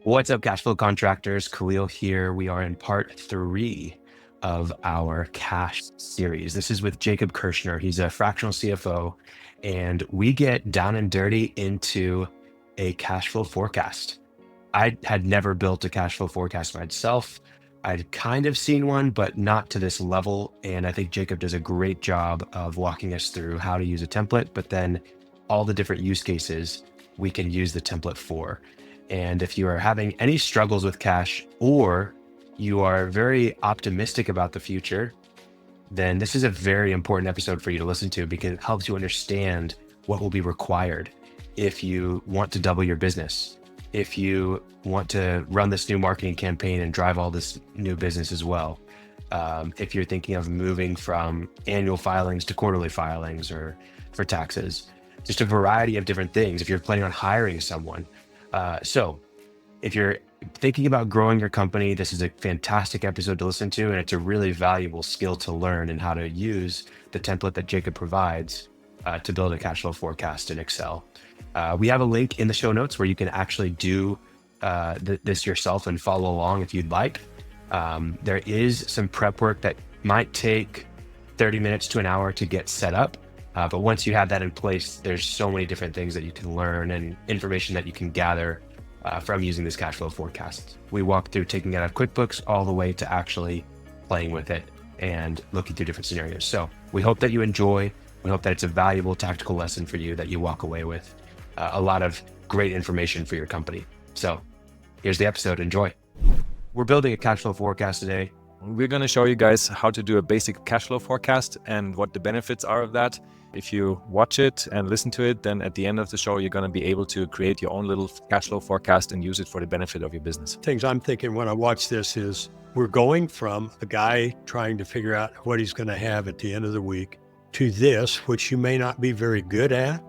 What's up, Cashflow Contractors? Khalil here. We are in part 3 of our cash series. This is with Jakob Kirschner. He's a fractional CFO, and we get down and dirty into a cash flow forecast. I had never built a cash flow forecast myself. I'd kind of seen one, but not to this level. And I think Jakob does a great job of walking us through how to use a template, but then all the different use cases we can use the template for. And if you are having any struggles with cash, or you are very optimistic about the future, then this is a very important episode for you to listen to, because it helps you understand what will be required if you want to double your business, if you want to run this new marketing campaign and drive all this new business as well. If you're thinking of moving from annual filings to quarterly filings, or for taxes, just a variety of different things. If you're planning on hiring someone. So if you're thinking about growing your company, this is a fantastic episode to listen to, and it's a really valuable skill to learn in how to use the template that Jakob provides to build a cash flow forecast in Excel. We have a link in the show notes where you can actually do this yourself and follow along if you'd like. There is some prep work that might take 30 minutes to an hour to get set up. But once you have that in place, there's so many different things that you can learn and information that you can gather from using this cash flow forecast. We walk through taking it out of QuickBooks all the way to actually playing with it and looking through different scenarios. So we hope that you enjoy. We hope that it's a valuable tactical lesson for you that you walk away with a lot of great information for your company. So here's the episode. Enjoy. We're building a cash flow forecast today. We're going to show you guys how to do a basic cash flow forecast and what the benefits are of that. If you watch it and listen to it, then at the end of the show, you're going to be able to create your own little cash flow forecast and use it for the benefit of your business. Things I'm thinking when I watch this is we're going from a guy trying to figure out what he's going to have at the end of the week to this, which you may not be very good at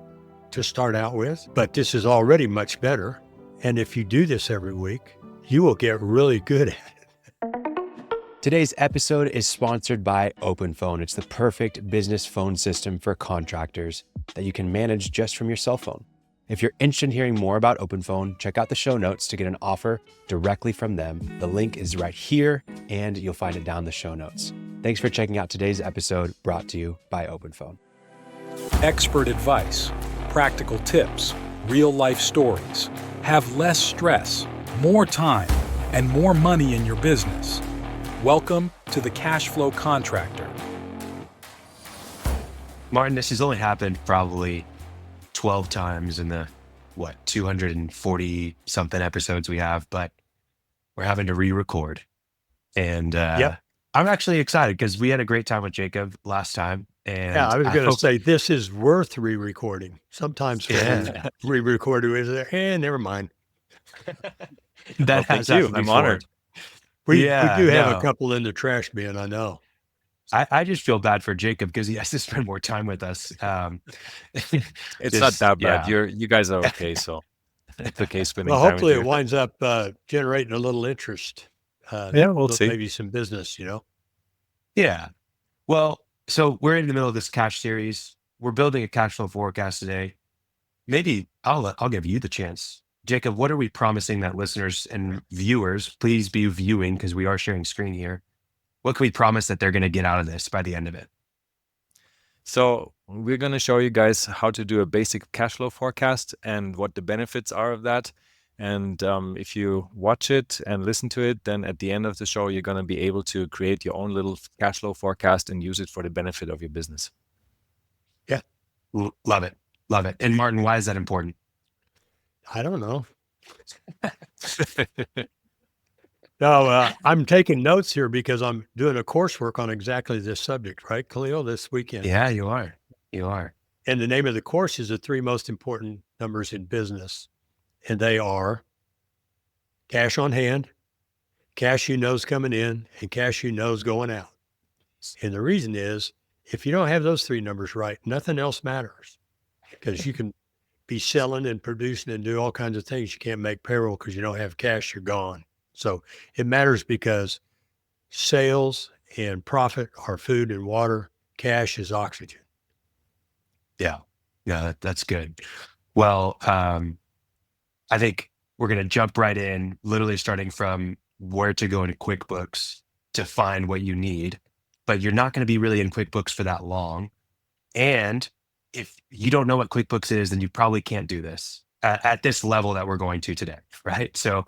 to start out with, but this is already much better. And if you do this every week, you will get really good at it. Today's episode is sponsored by OpenPhone. It's the perfect business phone system for contractors that you can manage just from your cell phone. If you're interested in hearing more about OpenPhone, check out the show notes to get an offer directly from them. The link is right here, and you'll find it down the show notes. Thanks for checking out today's episode, brought to you by OpenPhone. Expert advice, practical tips, real-life stories. Have less stress, more time, and more money in your business. Welcome to the Cashflow Contractor. Martin, this has only happened probably 12 times in the, 240 something episodes we have, but we're having to re-record. And I'm actually excited because we had a great time with Jakob last time. And I was going to say, this is worth re-recording. Sometimes re-record is there, never mind. That thank you. I'm honored. We do have a couple in the trash bin, I know. I just feel bad for Jakob because he has to spend more time with us. It's not that bad. You guys are okay, so it's okay spending time hopefully with it winds up generating a little interest. We'll see. Maybe some business, Yeah. Well, so we're in the middle of this cash series. We're building a cash flow forecast today. Maybe I'll give you the chance. Jakob, what are we promising that listeners and viewers, please be viewing because we are sharing screen here. What can we promise that they're going to get out of this by the end of it? So we're going to show you guys how to do a basic cash flow forecast and what the benefits are of that. And if you watch it and listen to it, then at the end of the show, you're going to be able to create your own little cash flow forecast and use it for the benefit of your business. Yeah. Love it. Love it. And Martin, why is that important? I don't know. No, I'm taking notes here because I'm doing a coursework on exactly this subject, right, Khalil, this weekend? Yeah, you are. You are. And the name of the course is the 3 most important numbers in business. And they are cash on hand, cash you know is coming in, and cash you know is going out. And the reason is, if you don't have those 3 numbers right, nothing else matters, because you can be selling and producing and do all kinds of things. You can't make payroll because you don't have cash, you're gone. So it matters because sales and profit are food and water. Cash is oxygen. Yeah, that's good. Well, I think we're going to jump right in, literally starting from where to go into QuickBooks to find what you need. But you're not going to be really in QuickBooks for that long. And if you don't know what QuickBooks is, then you probably can't do this at this level that we're going to today, right? So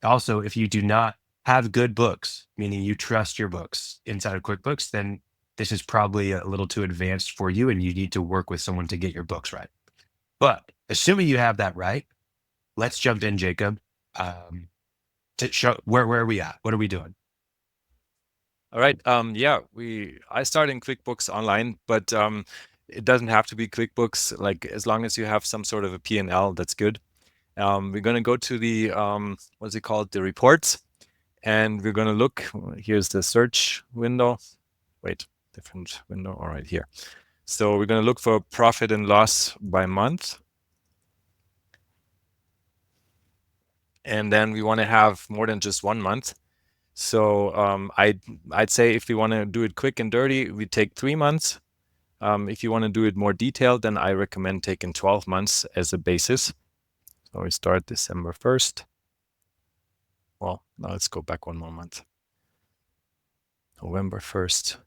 also, if you do not have good books, meaning you trust your books inside of QuickBooks, then this is probably a little too advanced for you and you need to work with someone to get your books right. But assuming you have that right, let's jump in, Jacob, to show where are we at? What are we doing? All right. I started in QuickBooks Online, but it doesn't have to be QuickBooks. Like as long as you have some sort of a P&L, that's good. We're going to go to the what's it called, the reports, and we're going to look. Here's the search window. Wait, different window. All right, here. So we're going to look for profit and loss by month. And then we want to have more than just 1 month. So I'd say if we want to do it quick and dirty, we take 3 months. If you want to do it more detailed, then I recommend taking 12 months as a basis. So we start December 1st. Well, now let's go back 1 more month. November 1st.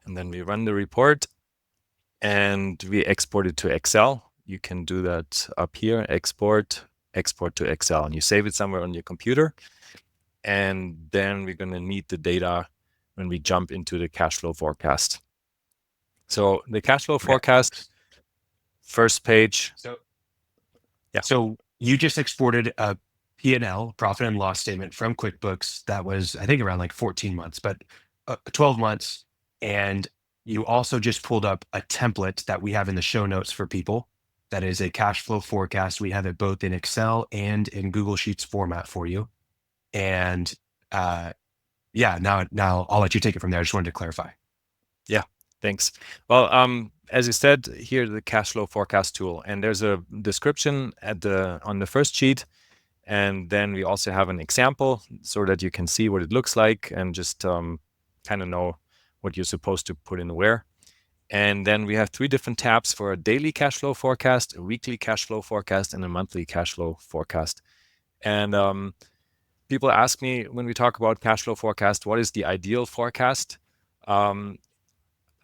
And then we run the report and we export it to Excel. You can do that up here, export to Excel, and you save it somewhere on your computer. And then we're going to need the data when we jump into the cash flow forecast. So the cash flow forecast, first page. So you just exported a P&L, profit and loss statement from QuickBooks that was, I think, around like 14 months, but 12 months. And you also just pulled up a template that we have in the show notes for people. That is a cash flow forecast. We have it both in Excel and in Google Sheets format for you. And now I'll let you take it from there. I just wanted to clarify. Yeah, thanks. Well, as you said, here's the cash flow forecast tool, and there's a description on the first sheet, and then we also have an example so that you can see what it looks like and just kind of know what you're supposed to put in where. And then we have 3 different tabs for a daily cash flow forecast, a weekly cash flow forecast, and a monthly cash flow forecast. And people ask me when we talk about cash flow forecast, what is the ideal forecast?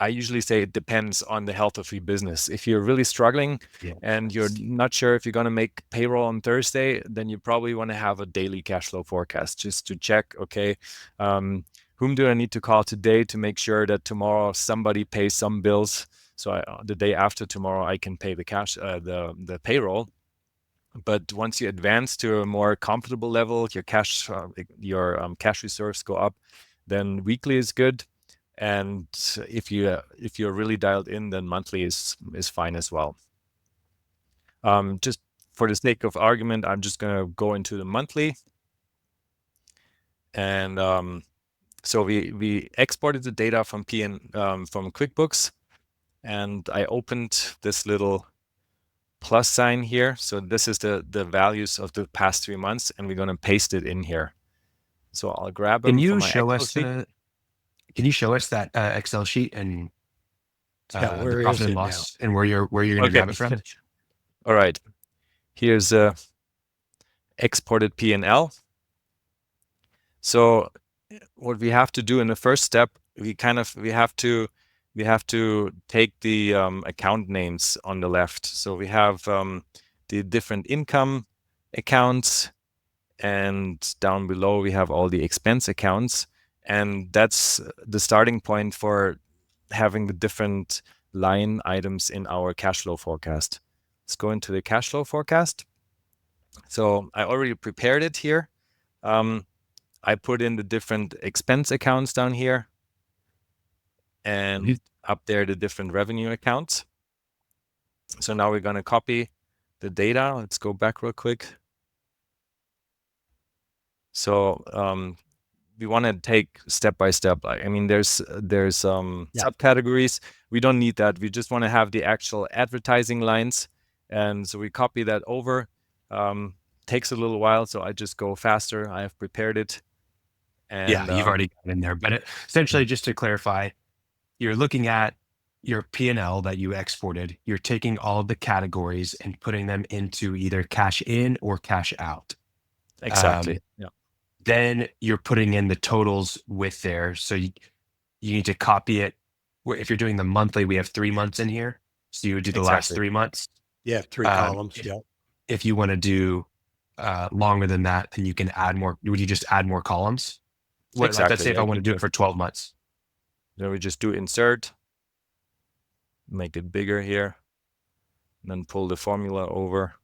I usually say it depends on the health of your business. If you're really struggling and you're not sure if you're going to make payroll on Thursday, then you probably want to have a daily cash flow forecast just to check, okay, whom do I need to call today to make sure that tomorrow somebody pays some bills, so the day after tomorrow I can pay the the payroll. But once you advance to a more comfortable level, your cash reserves go up, then weekly is good. And if you're really dialed in, then monthly is fine as well. Just for the sake of argument, I'm just going to go into the monthly. And so we exported the data from from QuickBooks, and I opened this little plus sign here. So this is the values of the past 3 months, and we're going to paste it in here. So I'll grab them. Can you show us that Excel sheet and where the profit is and it loss and where you're going to grab it from? All right. Here's a exported P&L. So what we have to do in the first step, we have to take the account names on the left. So we have the different income accounts, and down below we have all the expense accounts. And that's the starting point for having the different line items in our cash flow forecast. Let's go into the cash flow forecast. So I already prepared it here. I put in the different expense accounts down here, and up there the different revenue accounts. So now we're going to copy the data. Let's go back real quick. So we want to take step by step. I mean, there's subcategories. We don't need that. We just want to have the actual advertising lines. And so we copy that over. Takes a little while, so I just go faster. I have prepared it. And you've already got it in there. But essentially, just to clarify, you're looking at your P&L that you exported, you're taking all of the categories and putting them into either cash in or cash out. Exactly. Yeah. Then you're putting in the totals with there. So you need to copy it. If you're doing the monthly, we have 3 months in here. So you would do the last Exactly. 3 months. Yeah, three Um, columns. if- Yeah. If you want to do longer than that, then you can add more. Would you just add more columns? Like, let's Exactly. say if Yeah, I you want to can- do it for 12 months. Then we just do insert, make it bigger here, and then pull the formula over.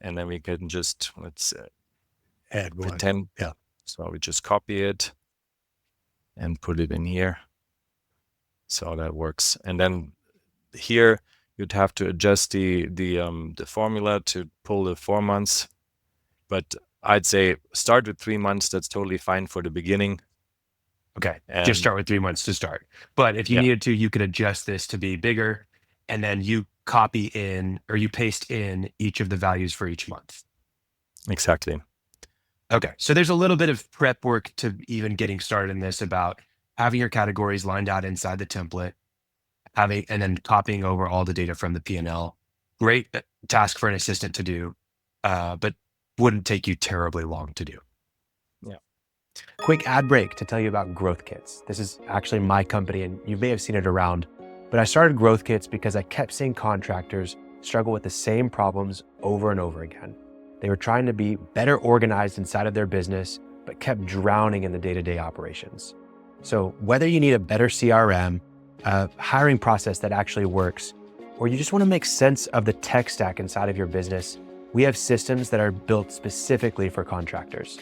And then we can just, let's Add one. pretend. Yeah. So we just copy it and put it in here. So that works. And then here you'd have to adjust the formula to pull the 4 months. But I'd say start with 3 months. That's totally fine for the beginning. Okay. And Just start with 3 months to start. But if you Yeah. needed to, you could adjust this to be bigger, and then you copy in or you paste in each of the values for each month. Exactly. Okay. So there's a little bit of prep work to even getting started in this about having your categories lined out inside the template, and then copying over all the data from the P&L. Great task for an assistant to do, but wouldn't take you terribly long to do. Yeah. Quick ad break to tell you about Growth Kits. This is actually my company, and you may have seen it around, but I started Growth Kits because I kept seeing contractors struggle with the same problems over and over again. They were trying to be better organized inside of their business, but kept drowning in the day-to-day operations. So whether you need a better CRM, a hiring process that actually works, or you just want to make sense of the tech stack inside of your business, we have systems that are built specifically for contractors.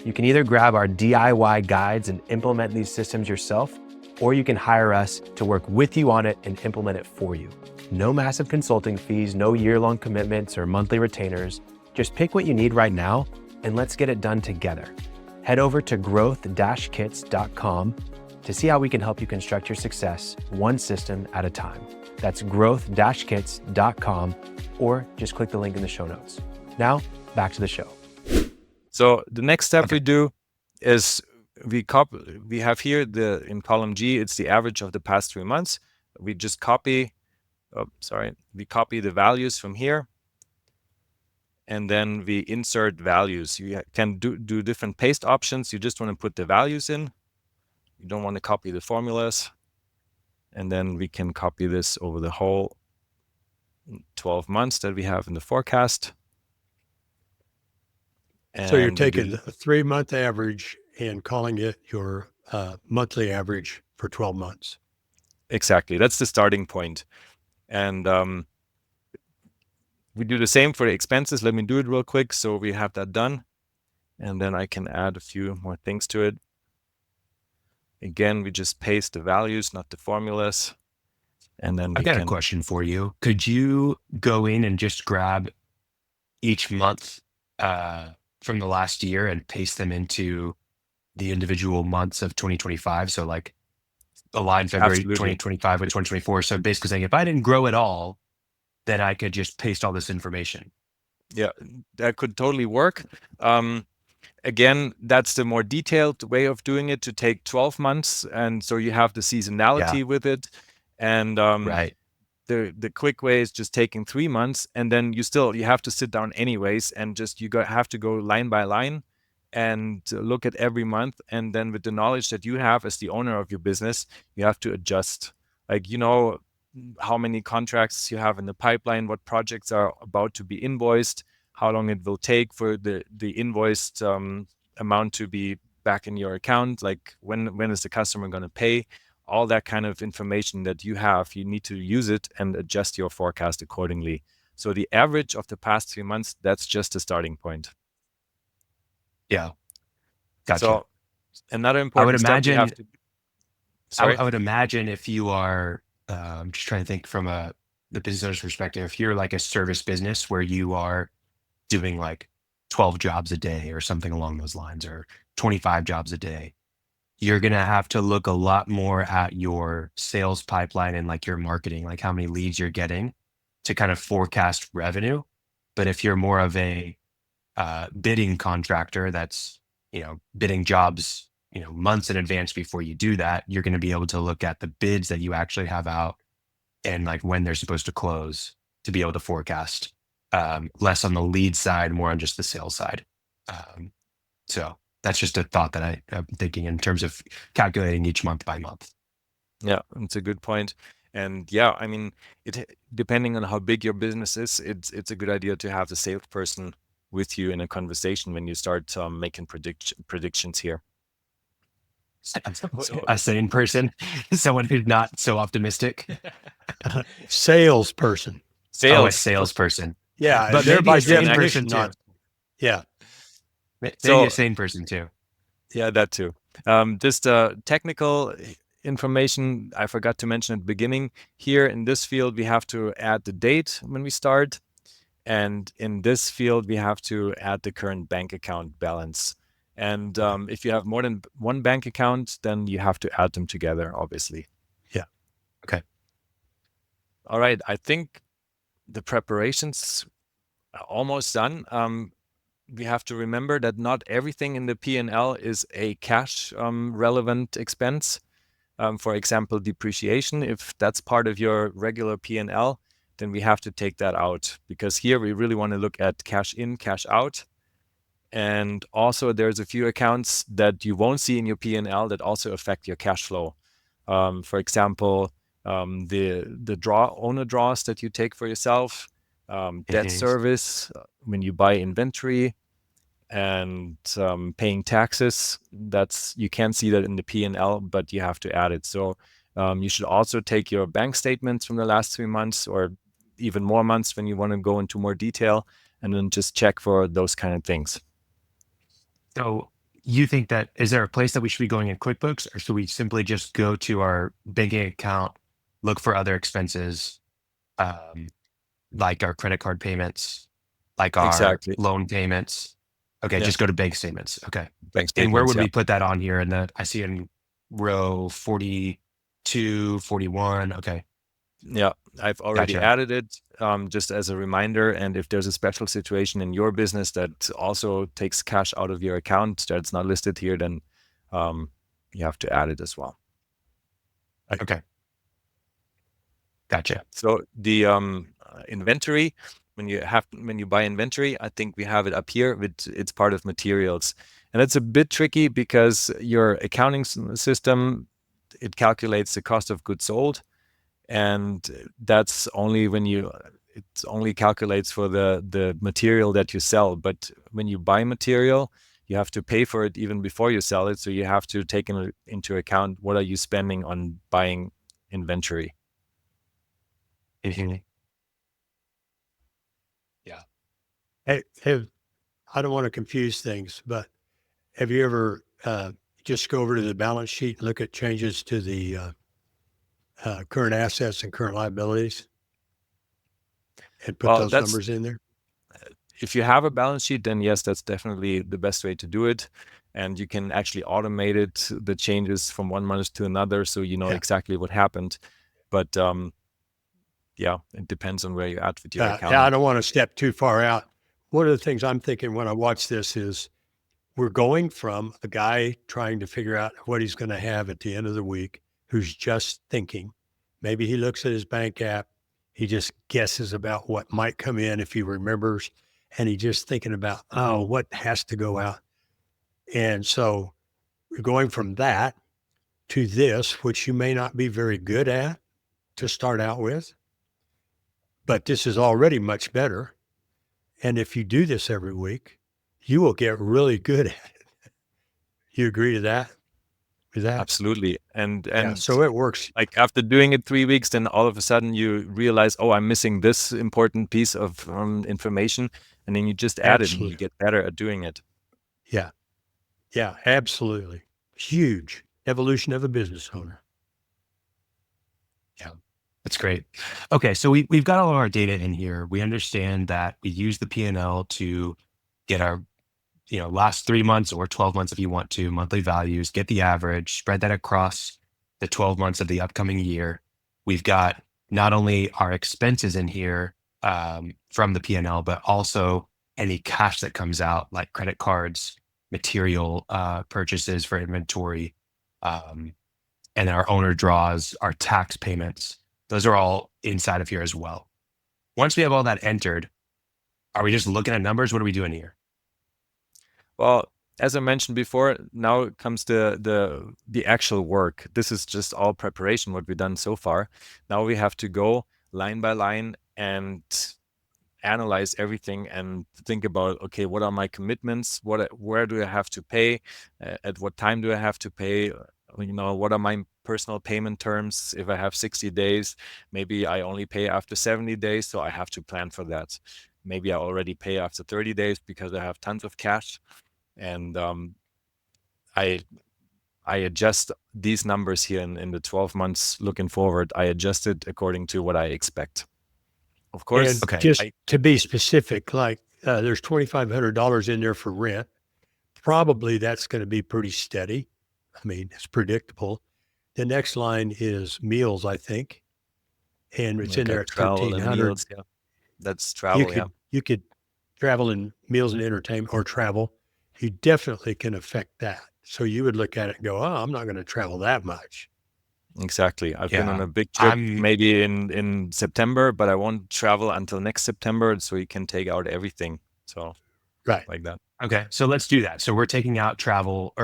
You can either grab our DIY guides and implement these systems yourself, or you can hire us to work with you on it and implement it for you. No massive consulting fees, no year-long commitments or monthly retainers. Just pick what you need right now and let's get it done together. Head over to growth-kits.com to see how we can help you construct your success one system at a time. That's growth-kits.com, or just click the link in the show notes. Now, back to the show. So the next step Okay. we do is we have here in column G, it's the average of the past 3 months. We just copy, we copy the values from here, and then we insert values. You can do different paste options. You just want to put the values in. You don't want to copy the formulas. And then we can copy this over the whole 12 months that we have in the forecast. So you're And we taking do- a 3-month average and calling it your monthly average for 12 months. Exactly. That's the starting point. And we do the same for the expenses. Let me do it real quick so we have that done. And then I can add a few more things to it. Again, we just paste the values, not the formulas. And then we I've got can a question for you. Could you go in and just grab each month from the last year and paste them into the individual months of 2025? So like align February Absolutely. 2025 with 2024. So basically saying if I didn't grow at all, then I could just paste all this information. Yeah, that could totally work. Again, that's the more detailed way of doing it, to take 12 months. And so you have the seasonality with it. And Right. the quick way is just taking 3 months, and then you have to sit down anyways, and just have to go line by line and look at every month. And then with the knowledge that you have as the owner of your business, you have to adjust, like, how many contracts you have in the pipeline, what projects are about to be invoiced, how long it will take for the invoiced amount to be back in your account, like when is the customer going to pay. All that kind of information that you have, you need to use it and adjust your forecast accordingly. So the average of the past 3 months, that's just a starting point. Yeah. Gotcha. So another important step you have to... I would imagine if you are, I'm just trying to think from the business owner's perspective, if you're like a service business where you are doing like 12 jobs a day or something along those lines, or 25 jobs a day, you're going to have to look a lot more at your sales pipeline and like your marketing, like how many leads you're getting to kind of forecast revenue. But if you're more of a bidding contractor that's, bidding jobs months in advance before you do that, you're going to be able to look at the bids that you actually have out and like when they're supposed to close to be able to forecast, less on the lead side, more on just the sales side. So that's just a thought that I'm thinking in terms of calculating each month by month. Yeah, it's a good point. And yeah, I mean, depending on how big your business is, it's a good idea to have the salesperson with you in a conversation when you start making predictions here. A sane person, someone who's not so optimistic. Salesperson. Oh, a salesperson. Yeah, but they're maybe by a sane definition person too. not. Yeah. Maybe So- a sane person too. Yeah, that too. Just technical information I forgot to mention at the beginning. Here in this field, we have to add the date when we start. And in this field, we have to add the current bank account balance. And if you have more than one bank account, then you have to add them together, obviously. Yeah. Okay. All right. I think the preparations are almost done. We have to remember that not everything in the P&L is a cash relevant expense. For example, depreciation, if that's part of your regular P&L, then we have to take that out, because here we really want to look at cash in, cash out. And also there's a few accounts that you won't see in your P&L that also affect your cash flow. For example, the owner draws that you take for yourself, debt service when you buy inventory, and paying taxes. You can't see that in the P&L, but you have to add it. So you should also take your bank statements from the last 3 months or even more months when you want to go into more detail, and then just check for those kind of things. So you think that, is there a place that we should be going in QuickBooks, or should we simply just go to our banking account, look for other expenses, like our credit card payments, like our Exactly. loan payments? Okay, Yeah. just go to bank statements. Okay. Bank And where statements, would yeah. we put that on here? I see in row 42, 41. Okay. Yeah, I've already Gotcha. added it just as a reminder. And if there's a special situation in your business that also takes cash out of your account that's not listed here, then you have to add it as well. Okay. Gotcha. So the inventory, when you buy inventory, I think we have it up here. It's part of materials, and it's a bit tricky because your accounting system, it calculates the cost of goods sold, and that's only it only calculates for the material that you sell. But when you buy material, you have to pay for it even before you sell it. So you have to take into account, what are you spending on buying inventory? Mhm. Hey, I don't want to confuse things, but have you ever just go over to the balance sheet and look at changes to the current assets and current liabilities and put those numbers in there? If you have a balance sheet, then yes, that's definitely the best way to do it. And you can actually automate it, the changes from one month to another, so you know exactly what happened. But yeah, it depends on where you're at with your account. Yeah, I don't want to step too far out. One of the things I'm thinking when I watch this is we're going from a guy trying to figure out what he's going to have at the end of the week, who's just thinking. Maybe he looks at his bank app, he just guesses about what might come in if he remembers, and he's just thinking about, oh, what has to go out. And so we're going from that to this, which you may not be very good at to start out with, but this is already much better. And if you do this every week, you will get really good at it. You agree to that? With that? Absolutely. And Yeah, so it works. Like after doing it 3 weeks, then all of a sudden you realize, oh, I'm missing this important piece of information. And then you just add it and you get better at doing it. Yeah. Yeah, absolutely. Huge evolution of a business owner. Yeah, that's great. Okay, so we've got all of our data in here. We understand that we use the P&L to get our last 3 months or 12 months if you want to, monthly values, get the average, spread that across the 12 months of the upcoming year. We've got not only our expenses in here from the P&L, but also any cash that comes out, like credit cards, material purchases for inventory, and our owner draws, our tax payments. Those are all inside of here as well. Once we have all that entered, are we just looking at numbers? What are we doing here? Well, as I mentioned before, now comes the actual work. This is just all preparation, what we've done so far. Now we have to go line by line and analyze everything and think about, okay, what are my commitments? Where do I have to pay? At what time do I have to pay? What are my personal payment terms? If I have 60 days, maybe I only pay after 70 days. So I have to plan for that. Maybe I already pay after 30 days because I have tons of cash. And I adjust these numbers here in the 12 months looking forward. I adjust it according to what I expect. Of course, and just to be specific, like there's $2,500 in there for rent. Probably that's going to be pretty steady. I mean, it's predictable. The next line is meals, I think, and it's in there at $1,300. Yeah. That's travel. You could travel and meals and entertainment or travel. You definitely can affect that. So you would look at it and go, "Oh, I'm not going to travel that much." Exactly. I've been on a big trip maybe in September, but I won't travel until next September. So you can take out everything. So like that. Okay. So let's do that. So we're taking out travel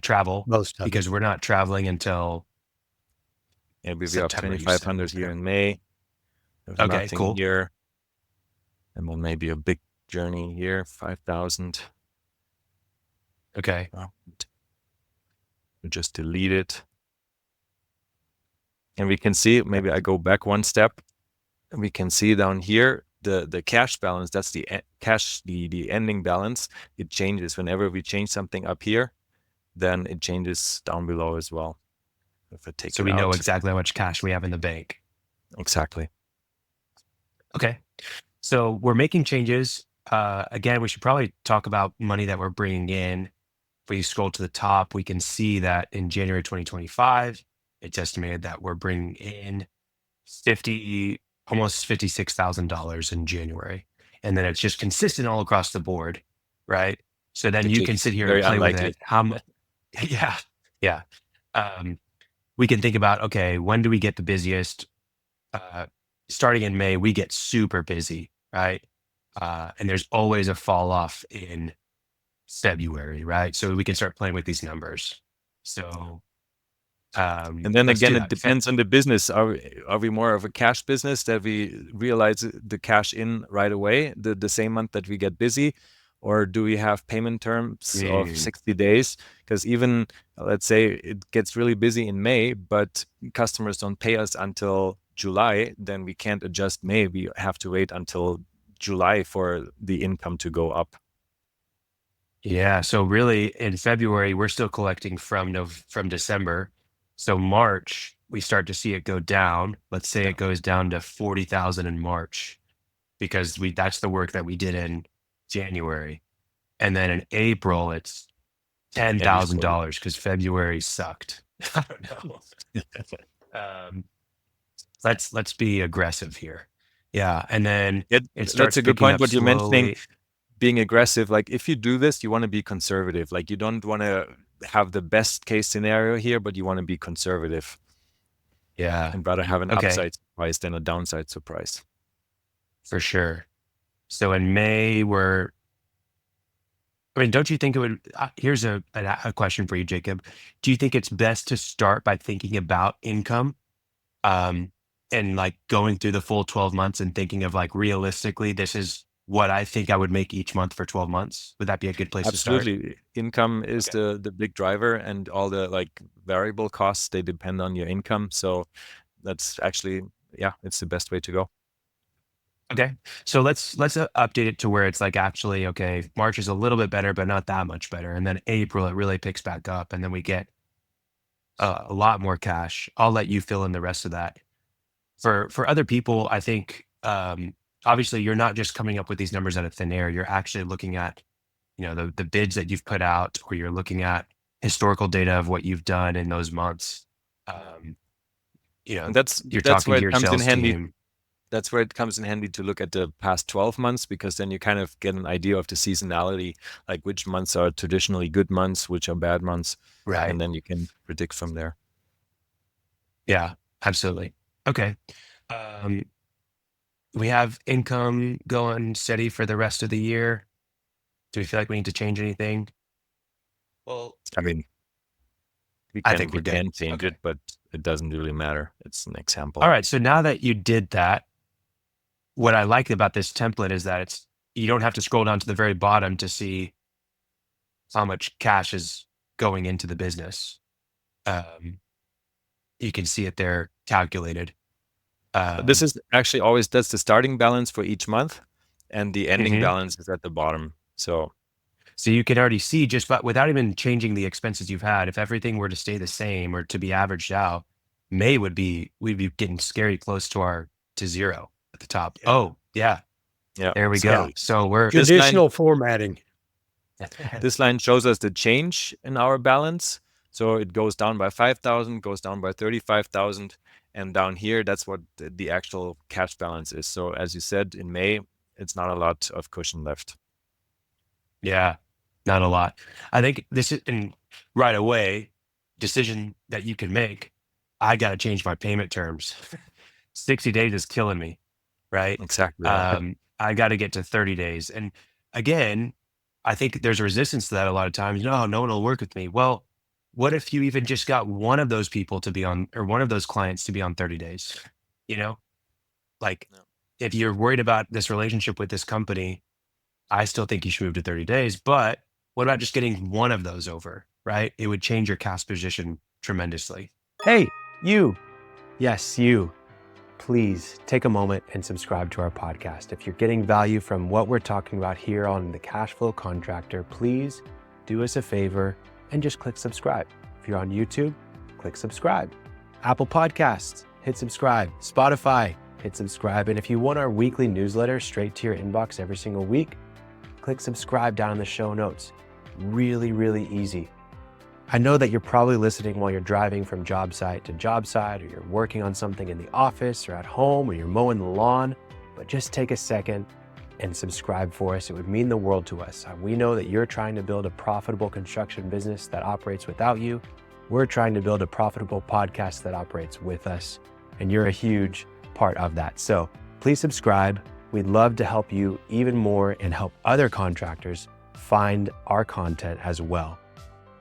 travel Most of because we're not traveling until we have 2,500 here in May. There's nothing cool. Here. And then maybe a big journey here, 5,000. Okay. We just delete it. And we can see, maybe I go back one step, and we can see down here, the cash balance, that's the cash, the ending balance. It changes whenever we change something up here, then it changes down below as well. If I take so we know exactly how much cash we have in the bank. Exactly. Okay. So we're making changes. Again, we should probably talk about money that we're bringing in. If we scroll to the top, we can see that in January 2025, it's estimated that we're bringing in almost $56,000 in January. And then it's just consistent all across the board, right? So then you can sit here and play with it. Yeah. We can think about, okay, when do we get the busiest? Starting in May, we get super busy, right? And there's always a fall off in February, right? So we can start playing with these numbers. So, and then again, it depends on the business. Are we more of a cash business that we realize the cash in right away, the same month that we get busy? Or do we have payment terms of 60 days? Because even, let's say it gets really busy in May, but customers don't pay us until July, then we can't adjust May. We have to wait until July for the income to go up. Yeah. So really in February, we're still collecting from December. So March, we start to see it go down. Let's say it goes down to 40,000 in March because that's the work that we did in January. And then in April, it's $10,000 because February sucked. I don't know. Let's be aggressive here. Yeah. And then it starts. That's a good point. What you're mentioning, being aggressive, like if you do this, you want to be conservative. Like you don't want to have the best case scenario here, but you want to be conservative. Yeah. And rather have an upside surprise than a downside surprise. For sure. So in May, don't you think it would, here's a question for you, Jacob. Do you think it's best to start by thinking about income and like going through the full 12 months and thinking of like realistically, this is what I think I would make each month for 12 months? Would that be a good place to start? Absolutely. Income is the big driver, and all the like variable costs, they depend on your income. So that's actually, it's the best way to go. Okay. So let's update it to where it's like actually, okay, March is a little bit better, but not that much better. And then April, it really picks back up. And then we get a lot more cash. I'll let you fill in the rest of that. For other people, I think, obviously you're not just coming up with these numbers out of thin air. You're actually looking at, the bids that you've put out, or you're looking at historical data of what you've done in those months. That's you're that's talking where to your it comes in sales handy. team. that's where it comes in handy to look at the past 12 months, because then you kind of get an idea of the seasonality, like which months are traditionally good months, which are bad months, Right. and then you can predict from there. Yeah, absolutely. Okay. We have income going steady for the rest of the year. Do we feel like we need to change anything? Well, I mean, we I can think we're good. change Okay. it, but it doesn't really matter. It's an example. All right. So now that you did that, what I like about this template is that you don't have to scroll down to the very bottom to see how much cash is going into the business. You can see it there calculated. But this is actually always, that's the starting balance for each month, and the ending balance is at the bottom. So you can already see, just without even changing the expenses you've had, if everything were to stay the same or to be averaged out, May we'd be getting scary close to zero at the top. Yeah. Oh, yeah. yeah, There we go. So we're Traditional formatting. this line shows us the change in our balance. So it goes down by 5,000, goes down by 35,000. And down here, that's what the actual cash balance is. So as you said, in May, it's not a lot of cushion left. Yeah, not a lot. I think this is right away decision that you can make. I got to change my payment terms. 60 days is killing me, right? Exactly. I got to get to 30 days. And again, I think there's a resistance to that a lot of times. No one will work with me. Well, what if you even just got one of those people to be on, or one of those clients to be on 30 days? Like if you're worried about this relationship with this company, I still think you should move to 30 days. But what about just getting one of those over, right? It would change your cash position tremendously. Hey, you. Yes, you. Please take a moment and subscribe to our podcast. If you're getting value from what we're talking about here on the Cashflow Contractor, please do us a favor and just click subscribe. If you're on YouTube, click subscribe. Apple Podcasts, hit subscribe. Spotify, hit subscribe. And if you want our weekly newsletter straight to your inbox every single week, click subscribe down in the show notes. Really, really easy. I know that you're probably listening while you're driving from job site to job site, or you're working on something in the office or at home, or you're mowing the lawn, but just take a second and subscribe for us. It would mean the world to us. We know that you're trying to build a profitable construction business that operates without you. We're trying to build a profitable podcast that operates with us, and you're a huge part of that. So please subscribe. We'd love to help you even more and help other contractors find our content as well.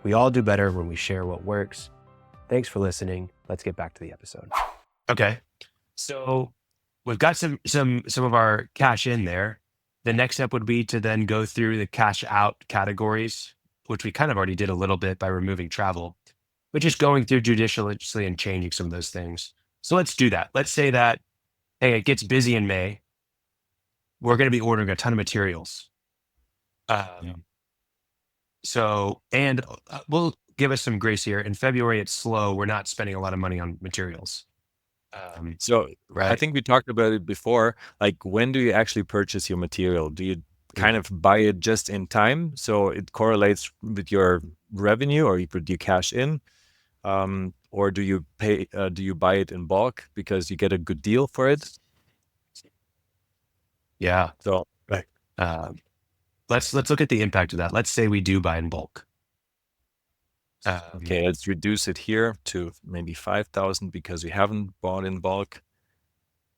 We all do better when we share what works. Thanks for listening. Let's get back to the episode. Okay. So we've got some of our cash in there. The next step would be to then go through the cash out categories, which we kind of already did a little bit by removing travel, but just going through judiciously and changing some of those things. So let's do that. Let's say that, hey, it gets busy in May. We're going to be ordering a ton of materials. So, and we'll give us some grace here. In February, it's slow. We're not spending a lot of money on materials. So Right. I think we talked about it before. Like, when do you actually purchase your material? Do you kind of buy it just in time, so it correlates with your revenue, or you put your cash in, or do you pay? Do you buy it in bulk because you get a good deal for it? Yeah. So Right. Let's look at the impact of that. Let's say we do buy in bulk. okay, let's reduce it here to maybe 5,000 because we haven't bought in bulk.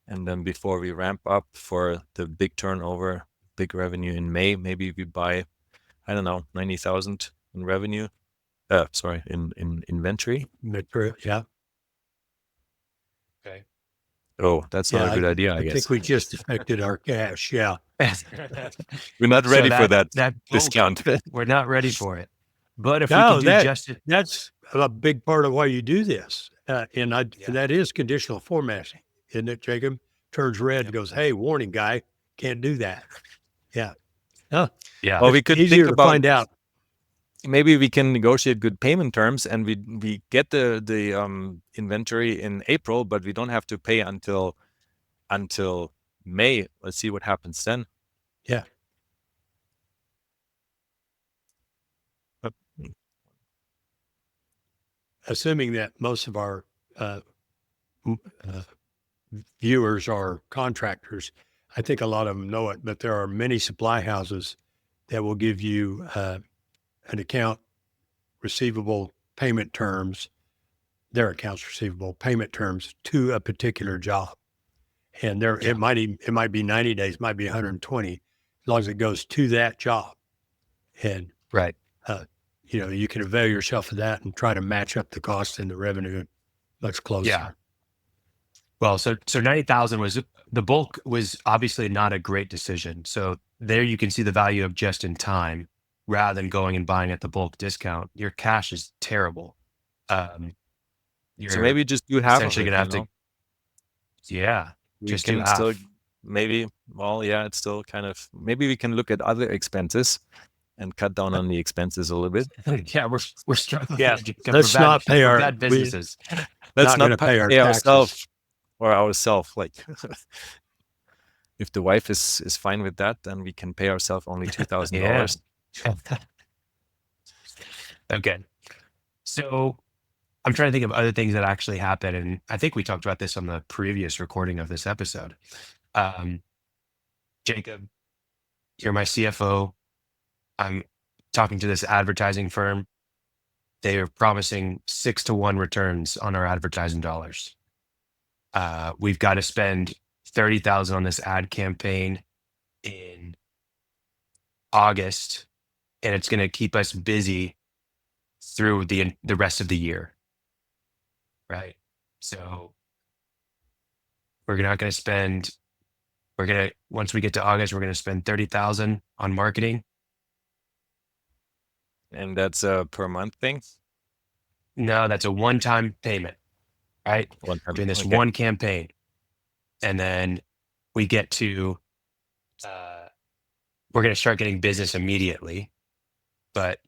And then before we ramp up for the big turnover, big revenue in May, maybe we buy, I don't know, 90,000 in revenue. Sorry, in inventory. Yeah. Okay. Oh, that's not a good idea, I I guess. think we just affected our cash. Yeah. We're not ready for that bulk, discount. We're not ready for it. But if No, we can do just it, that's a big part of why you do this. And that is conditional formatting, isn't it, Jacob? Turns red and goes, hey, warning, guy, can't do that. Yeah. yeah. Well, we could Easier think to about, find out. maybe we can negotiate good payment terms, and we get the inventory in April, but we don't have to pay until May. Let's see what happens then. Yeah. Assuming that most of our viewers are contractors, I think a lot of them know it, but there are many supply houses that will give you an account receivable payment terms, their accounts receivable payment terms to a particular job. And there, Yeah. it might be 90 days, might be 120, as long as it goes to that job. And, Right. you can avail yourself of that and try to match up the cost and the revenue much closer. Yeah. Well, so 90,000 was the bulk was obviously not a great decision. So there you can see the value of just in time rather than going and buying at the bulk discount. Your cash is terrible. So You're maybe just do half of essentially it, gonna have to, yeah, We just do can still half. maybe, well, yeah, it's still kind of, maybe we can look at other expenses and cut down on the expenses a little bit. Yeah, we're struggling. Yeah, Jacob. let's not pay we're our bad businesses. Let's not going not to pay our pay taxes. ourselves or ourselves. Like, if the wife is fine with that, then we can pay ourselves only $2,000. Okay. So I'm trying to think of other things that actually happen, and I think we talked about this on the previous recording of this episode. Jacob, you're my CFO. I'm talking to this advertising firm. They are promising 6-to-1 returns on our advertising dollars. We've got to spend 30,000 on this ad campaign in August, and it's going to keep us busy through the rest of the year, right? So we're not going to spend. Once we get to August, we're going to spend 30,000 on marketing. And that's a per month thing? No, that's a one-time payment, right? One time. Doing this Okay. one campaign, and then we get to. We're going to start getting business immediately, but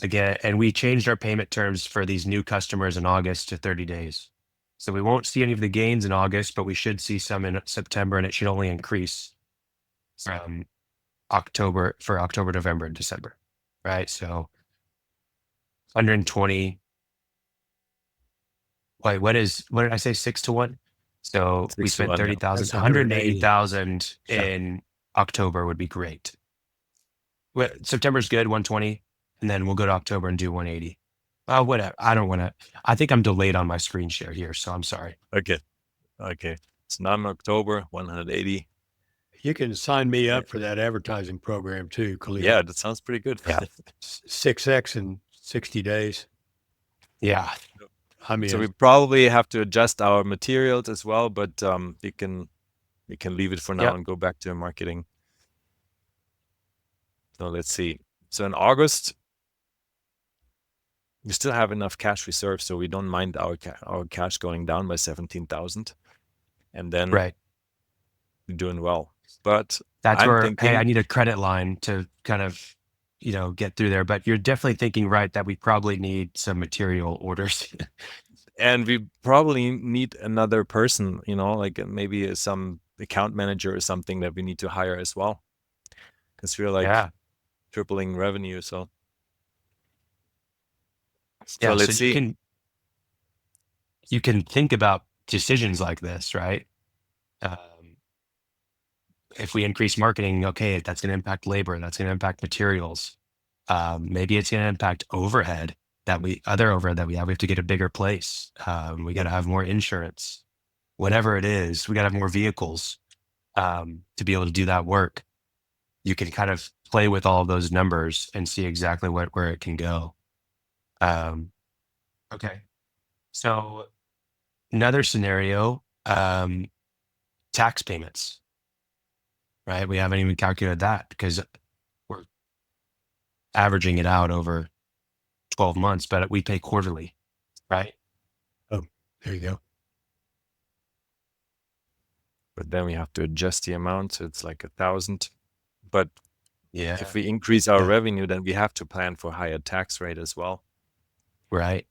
again, and we changed our payment terms for these new customers in August to 30 days. So we won't see any of the gains in August, but we should see some in September, and it should only increase from October, November, and December, right? So 120. Wait, what did I say? 6-to-1? So we 6 to spent 1, yeah. 30,000, That's 180. 180,000 Yeah. in October would be great. Well, September's good, 120, and then we'll go to October and do 180. Whatever. I don't want to. I think I'm delayed on my screen share here, so I'm sorry. Okay. So now in October, 180. You can sign me up for that advertising program too, Khalil. Yeah, that sounds pretty good. Yeah. 6X in 60 days. Yeah. I mean, So we probably have to adjust our materials as well, but we can leave it for now Yep. and go back to marketing. So let's see. So in August, we still have enough cash reserves, so we don't mind our cash going down by 17,000, and then Right. we're doing well. But That's I'm where, thinking, hey, I need a credit line to kind of, get through there. But you're definitely thinking right that we probably need some material orders. and we probably need another person, like maybe some account manager or something that we need to hire as well, because we're like Yeah. tripling revenue. So Yeah. let's So see. you can think about decisions like this, right? If we increase marketing, okay, that's going to impact labor, that's going to impact materials. Maybe it's going to impact overhead other overhead that we have. We have to get a bigger place. We got to have more insurance, whatever it is. We got to have more vehicles to be able to do that work. You can kind of play with all of those numbers and see exactly where it can go. Okay. So another scenario, tax payments. Right? We haven't even calculated that because we're averaging it out over 12 months, but we pay quarterly, right? there you go. But then we have to adjust the amount, so it's like 1,000. But Yeah. if we increase our Yeah. revenue, then we have to plan for higher tax rate as well. Right.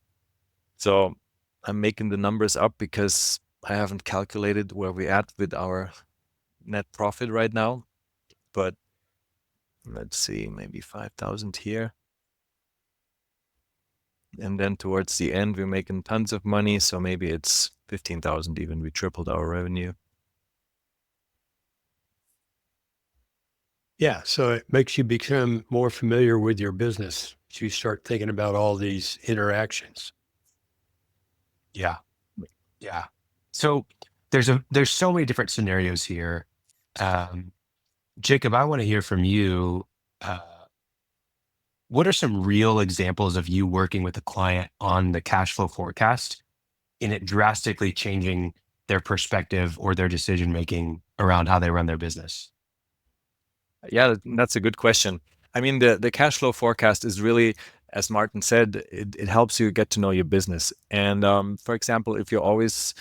So I'm making the numbers up because I haven't calculated where we're at with our net profit right now. But let's see, maybe 5,000 here. and then towards the end we're making tons of money, so maybe it's 15,000 even. We tripled our revenue. Yeah, so it makes you become more familiar with your business. You start thinking about all these interactions. Yeah. Yeah. So there's so many different scenarios here. Um, Jacob, I want to hear from you. Uh, what are some real examples of you working with a client on the cash flow forecast and it drastically changing their perspective or their decision making around how they run their business? Yeah, that's a good question. I mean, the cash flow forecast is really, as Martin said, it helps you get to know your business. And for example, if you're always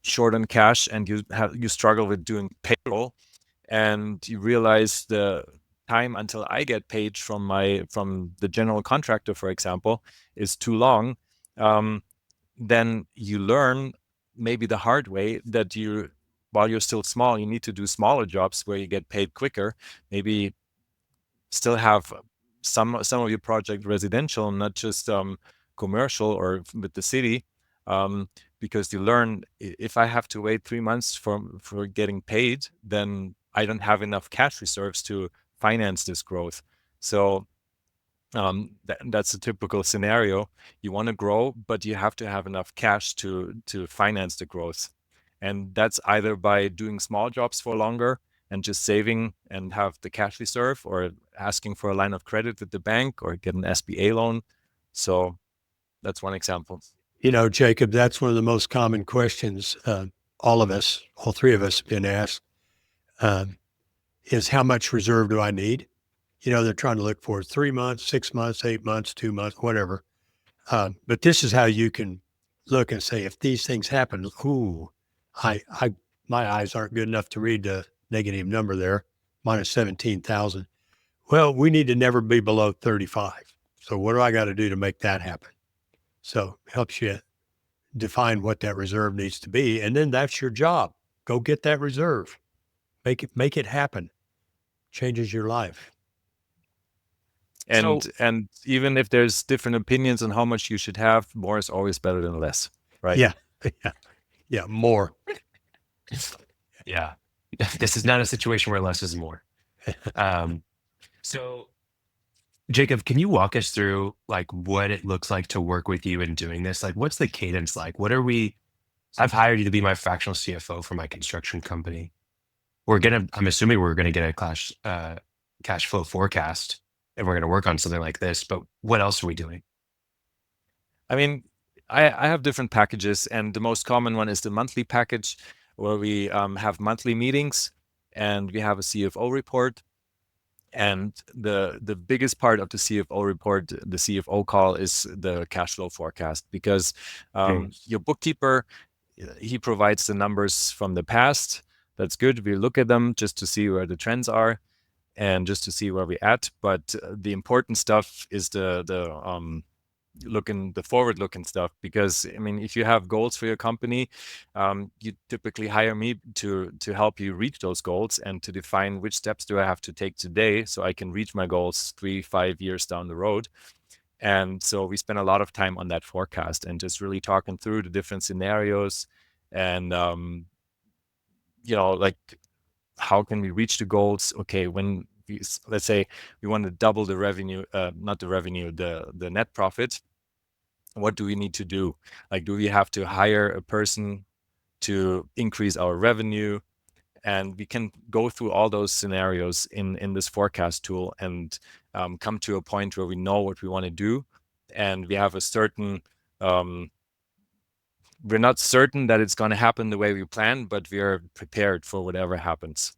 short on cash and you struggle with doing payroll, and you realize the time until I get paid from the general contractor, for example, is too long, then you learn maybe the hard way that while you're still small, you need to do smaller jobs where you get paid quicker. Maybe still have some of your project residential, not just commercial or with the city, because you learn if I have to wait 3 months for getting paid, then I don't have enough cash reserves to finance this growth. So that's a typical scenario. You want to grow, but you have to have enough cash to finance the growth. And that's either by doing small jobs for longer and just saving and have the cash reserve, or asking for a line of credit with the bank or get an SBA loan. So that's one example. You know, Jacob, that's one of the most common questions all three of us have been asked, is how much reserve do I need? You know, they're trying to look for 3 months, 6 months, 8 months, 2 months, whatever. But this is how you can look and say, if these things happen, my eyes aren't good enough to read the negative number there, minus 17,000. Well, we need to never be below 35. So what do I got to do to make that happen? So it helps you define what that reserve needs to be. And then that's your job. Go get that reserve. Make it happen. Changes your life. And even if there's different opinions on how much you should have, more is always better than less, right? Yeah. Yeah. More. Yeah. This is not a situation where less is more. So Jacob, can you walk us through like what it looks like to work with you in doing this? Like, what's the cadence like? I've hired you to be my fractional CFO for my construction company. I'm assuming we're gonna get a cash flow forecast and we're gonna work on something like this, but what else are we doing? I mean, I have different packages, and the most common one is the monthly package, where we have monthly meetings and we have a CFO report. And the biggest part of the CFO report, the CFO call, is the cash flow forecast, because your bookkeeper, he provides the numbers from the past. That's good. We look at them just to see where the trends are and just to see where we're at. But the important stuff is the forward-looking stuff, because I mean, if you have goals for your company, you typically hire me to help you reach those goals and to define which steps do I have to take today so I can reach my goals 3-5 years down the road. And so we spend a lot of time on that forecast and just really talking through the different scenarios and like, how can we reach the goals? Okay, when let's say we want to double the revenue, not the revenue, the net profit. What do we need to do? Like, do we have to hire a person to increase our revenue? And we can go through all those scenarios in this forecast tool and come to a point where we know what we want to do. And we have a certain, we're not certain that it's going to happen the way we plan, but we are prepared for whatever happens.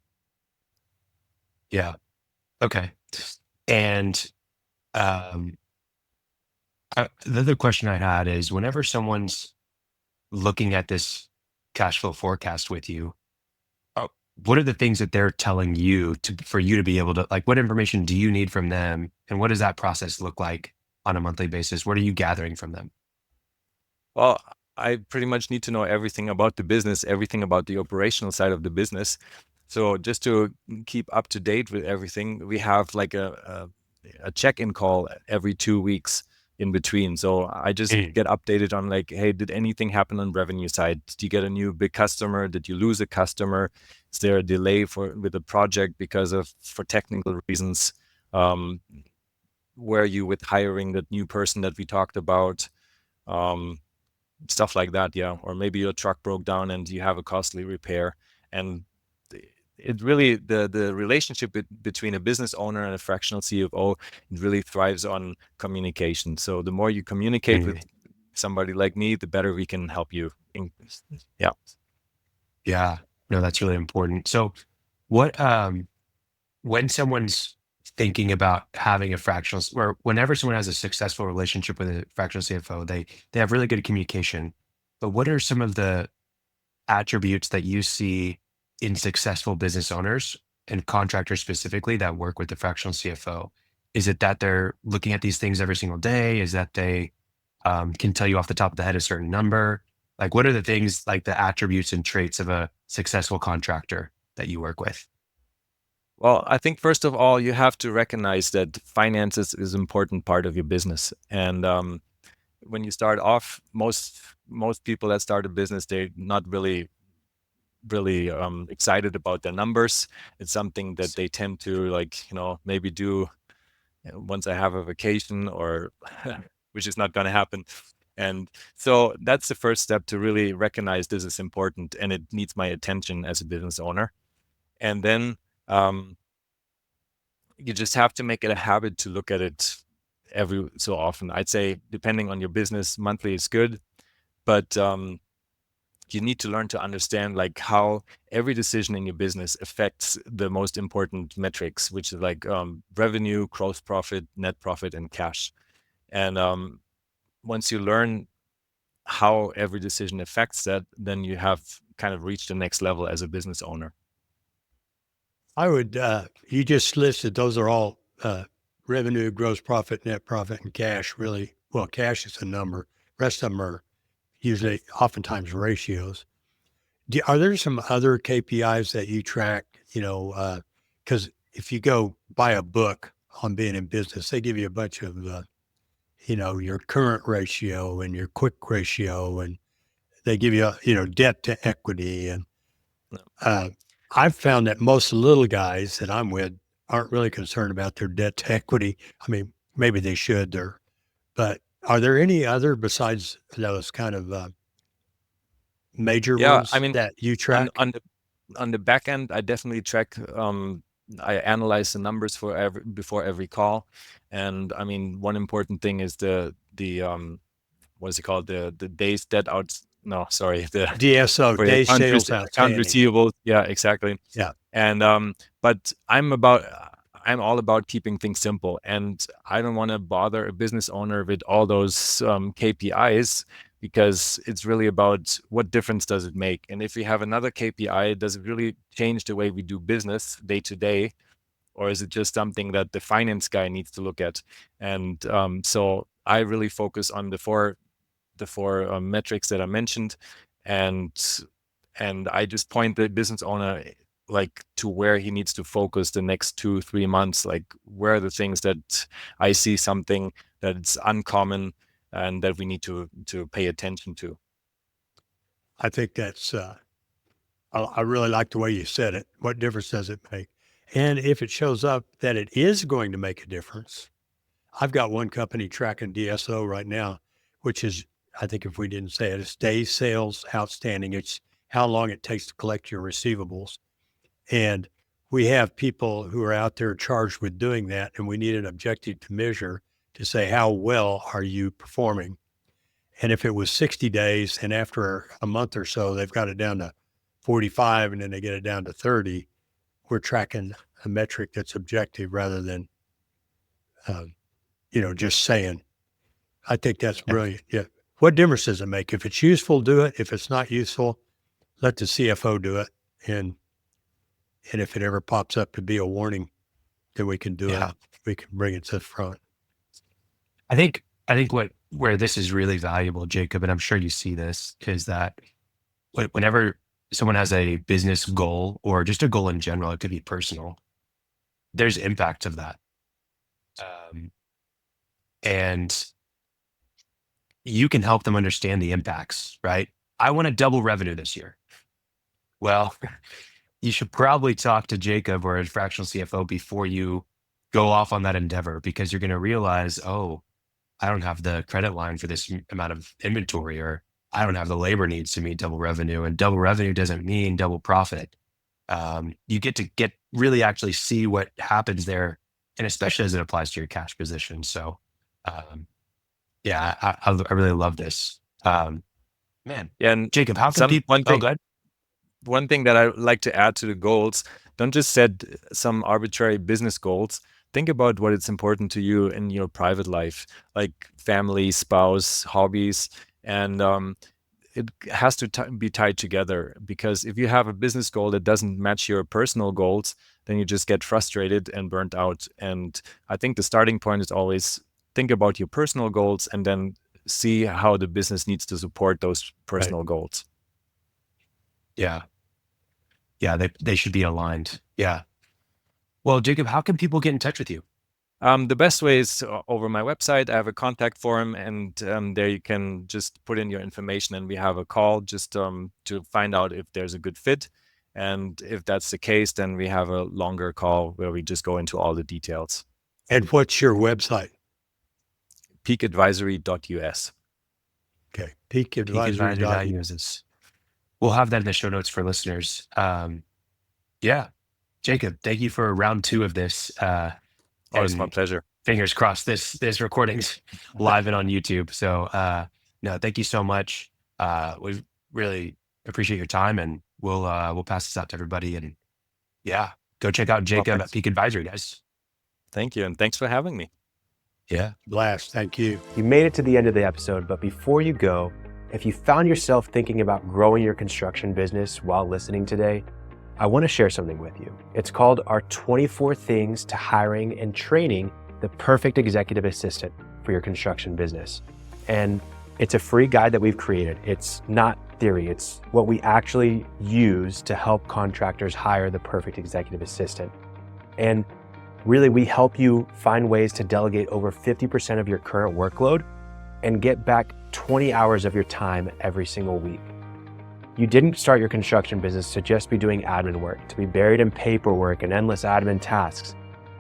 Yeah. Okay. And the other question I had is, whenever someone's looking at this cash flow forecast with you, what are the things that they're telling you for you to be able to, like, what information do you need from them? And what does that process look like on a monthly basis? What are you gathering from them? Well, I pretty much need to know everything about the business, everything about the operational side of the business. So just to keep up to date with everything, we have like a check-in call every 2 weeks. in between. So I just get updated on like, hey, did anything happen on revenue side? Did you get a new big customer? Did you lose a customer? Is there a delay with a project for technical reasons? Where are you with hiring that new person that we talked about? Stuff like that, yeah. Or maybe your truck broke down and you have a costly repair. And it really, the relationship between a business owner and a fractional CFO, it really thrives on communication. So the more you communicate with somebody like me, the better we can help you. Yeah. Yeah. No, that's really important. So what, when someone's thinking about having a fractional, or whenever someone has a successful relationship with a fractional CFO, they have really good communication. But what are some of the attributes that you see in successful business owners and contractors specifically that work with the fractional CFO? Is it that they're looking at these things every single day? Is that they can tell you off the top of the head a certain number? Like, what are the things, like the attributes and traits of a successful contractor that you work with? Well, I think first of all, you have to recognize that finances is an important part of your business. And when you start off, most people that start a business, they're not really excited about their numbers. It's something that they tend to like, maybe do once I have a vacation, or which is not going to happen. And so that's the first step, to really recognize this is important and it needs my attention as a business owner. And then you just have to make it a habit to look at it every so often. I'd say, depending on your business, monthly is good, but you need to learn to understand like how every decision in your business affects the most important metrics, which is like revenue, gross profit, net profit, and cash. And once you learn how every decision affects that, then you have kind of reached the next level as a business owner. I would, you just listed, those are all revenue, gross profit, net profit, and cash, really. Well, cash is a number. Rest of them are usually oftentimes ratios. Are there some other KPIs that you track, because if you go buy a book on being in business, they give you a bunch of, your current ratio and your quick ratio, and they give you, debt to equity. And I've found that most little guys that I'm with aren't really concerned about their debt to equity. I mean, maybe they should, but are there any other besides those kind of major ones that you track? On the back end, I definitely track. I analyze the numbers before every call, and I mean, one important thing is the what is it called, the days debt out. No, sorry, the DSO, days sales account outstanding. receivables. Yeah, exactly. Yeah, and but I'm all about keeping things simple, and I don't want to bother a business owner with all those KPIs, because it's really about what difference does it make. And if we have another KPI, does it really change the way we do business day to day, or is it just something that the finance guy needs to look at? And so I really focus on the four metrics that I mentioned, and I just point the business owner like to where he needs to focus the next 2-3 months. Like, where are the things that I see something that's uncommon and that we need to pay attention to. I think that's, I really like the way you said it. What difference does it make? And if it shows up that it is going to make a difference, I've got one company tracking DSO right now, which is, I think if we didn't say it, it's days sales outstanding. It's how long it takes to collect your receivables. And we have people who are out there charged with doing that, and we need an objective to measure to say, how well are you performing? And if it was 60 days and after a month or so, they've got it down to 45 and then they get it down to 30, we're tracking a metric that's objective rather than, just saying. I think that's brilliant. Yeah. What difference does it make? If it's useful, do it. If it's not useful, let the CFO do it. And if it ever pops up to be a warning, then we can do it. We can bring it to the front. I think where this is really valuable, Jacob, and I'm sure you see this, is that whenever someone has a business goal or just a goal in general, it could be personal, there's impact of that. And you can help them understand the impacts, right? I want to double revenue this year. Well, you should probably talk to Jakob or a fractional CFO before you go off on that endeavor, because you're going to realize, oh, I don't have the credit line for this amount of inventory, or I don't have the labor needs to meet double revenue. And double revenue doesn't mean double profit. You get to really actually see what happens there, and especially as it applies to your cash position. So, yeah, I really love this. Man, Yeah, and Jakob, how can people? Oh, go ahead. One thing that I like to add to the goals: don't just set some arbitrary business goals. Think about what is important to you in your private life, like family, spouse, hobbies, and it has to be tied together, because if you have a business goal that doesn't match your personal goals, then you just get frustrated and burnt out. And I think the starting point is always think about your personal goals and then see how the business needs to support those personal goals. Yeah. Yeah, they should be aligned. Yeah. Well, Jakob, how can people get in touch with you? The best way is over my website. I have a contact form, and there you can just put in your information, and we have a call just to find out if there's a good fit. And if that's the case, then we have a longer call where we just go into all the details. And what's your website? peakadvisory.us. Okay, peakadvisory.us. We'll have that in the show notes for listeners. Yeah, Jakob, thank you for round 2 of this. It's my pleasure. Fingers crossed this recording's live and on YouTube. So no, thank you so much. We really appreciate your time, and we'll pass this out to everybody. And yeah, go check out Jakob at Peak Advisory, guys. Thank you, and thanks for having me. Yeah. Blast. Thank you. You made it to the end of the episode, but before you go, if you found yourself thinking about growing your construction business while listening today, I want to share something with you. It's called our 24 Things to Hiring and Training the Perfect Executive Assistant for Your Construction Business. And it's a free guide that we've created. It's not theory. It's what we actually use to help contractors hire the perfect executive assistant. And really, we help you find ways to delegate over 50% of your current workload and get back 20 hours of your time every single week. You didn't start your construction business to just be doing admin work, to be buried in paperwork and endless admin tasks.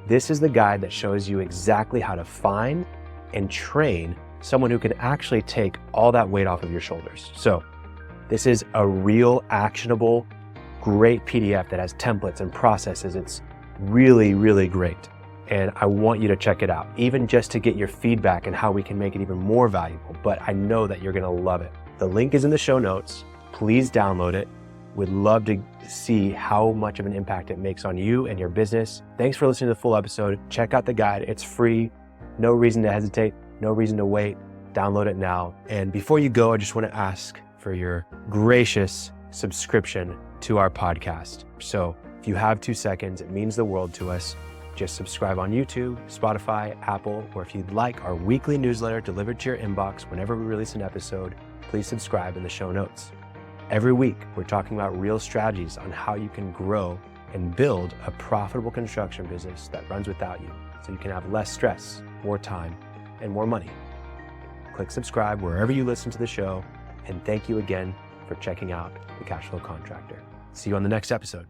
This is the guide that shows you exactly how to find and train someone who can actually take all that weight off of your shoulders. So this is a real actionable, great PDF that has templates and processes. It's really, really great. And I want you to check it out, even just to get your feedback and how we can make it even more valuable. But I know that you're gonna love it. The link is in the show notes. Please download it. We'd love to see how much of an impact it makes on you and your business. Thanks for listening to the full episode. Check out the guide. It's free. No reason to hesitate. No reason to wait. Download it now. And before you go, I just want to ask for your gracious subscription to our podcast. So if you have 2 seconds, it means the world to us. Just subscribe on YouTube, Spotify, Apple, or if you'd like our weekly newsletter delivered to your inbox whenever we release an episode, please subscribe in the show notes. Every week, we're talking about real strategies on how you can grow and build a profitable construction business that runs without you, so you can have less stress, more time, and more money. Click subscribe wherever you listen to the show, and thank you again for checking out the Cashflow Contractor. See you on the next episode.